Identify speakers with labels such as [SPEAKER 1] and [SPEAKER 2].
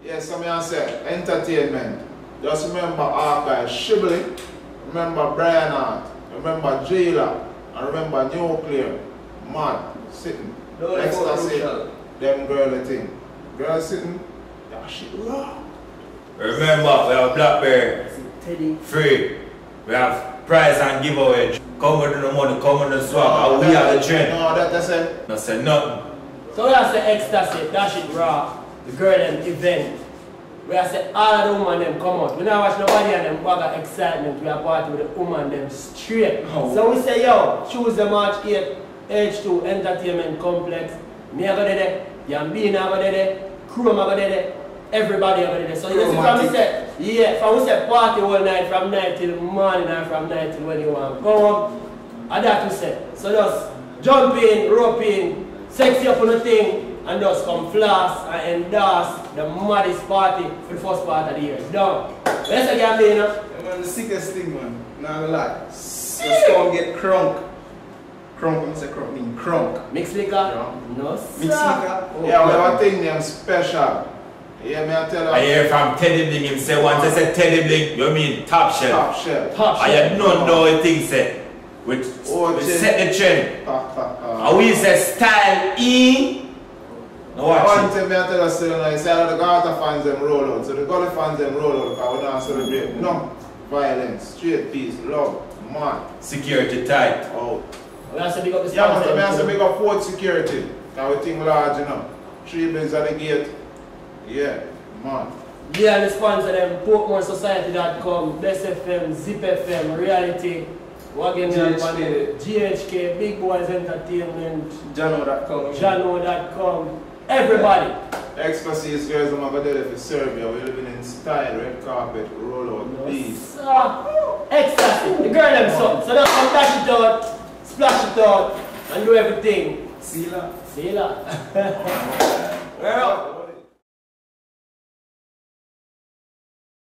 [SPEAKER 1] Yes, so I say, entertainment. Just remember Archive Shibley, remember Brian Hart, remember Jailer, and remember Nuclear, Mad, Sitting, Ecstasy, them girly thing. Girl sitting, that shit raw.
[SPEAKER 2] Remember, we have Blackberry, free, we have prize and giveaway. Come with the money, come with the swag, we have the trend.
[SPEAKER 1] No, that's it.
[SPEAKER 2] I said nothing.
[SPEAKER 3] So we have to Ecstasy, that shit raw, the girl them event. We have to all the women them come out. We don't watch nobody and them bag of excitement. We are party with the woman them straight.
[SPEAKER 2] Oh.
[SPEAKER 3] So we say, yo, choose the March 8th, H2 Entertainment Complex. Me I go there, Yambina I go there, Chrome I go there, everybody I go there. So you see from we say, yeah, from we say party all night, from night till morning and from night till when you want. Go home, and that we say. So just jump in, rope in, sexy up on the thing, and just come floss and endorse the maddest party for the first part of the year. Done. Let's say Gambino.
[SPEAKER 4] Yeah, man, the sickest thing, man. Not gonna lie. Just come get crunk. Crunk, I say crunk mean crunk.
[SPEAKER 3] Mixed liquor? No,
[SPEAKER 4] Mixed liquor?
[SPEAKER 3] Oh,
[SPEAKER 1] Yeah, we have a thing them special. Yeah, me I tell you.
[SPEAKER 2] I hear from Teddy Bling, him say once I say Teddy Bling, you mean top shelf.
[SPEAKER 1] Top shelf.
[SPEAKER 3] Top
[SPEAKER 2] I
[SPEAKER 3] shelf.
[SPEAKER 2] had no know thing say. We set the trend. And we say style E. Now watch
[SPEAKER 1] One
[SPEAKER 2] it.
[SPEAKER 1] thing I tell you still now, you say all the Garter fans them roll out. So the Gully fans them roll out because we don't celebrate no violence, straight peace, love, man.
[SPEAKER 2] Security tight.
[SPEAKER 1] Oh.
[SPEAKER 3] We have to big up the
[SPEAKER 1] Yeah, man,
[SPEAKER 3] sponsor.
[SPEAKER 1] so I have to make up Fort security. Because we think large, you know. 3 bills at the gate. Yeah, man.
[SPEAKER 3] Yeah, and the sponsor them, PortmoreSociety.com, Best FM, Zip FM, Reality, Wagon
[SPEAKER 4] GHK.
[SPEAKER 3] GHK, Big Boys Entertainment,
[SPEAKER 4] Jano.com.
[SPEAKER 3] Jano.com, everybody.
[SPEAKER 1] Expertise girls, I'm going to do for Serbia. We're living in style, red carpet, roll out, peace.
[SPEAKER 3] Ecstasy, the girl them son. So just come dash it out, splash it out, and do everything.
[SPEAKER 4] Sila.
[SPEAKER 3] See you later.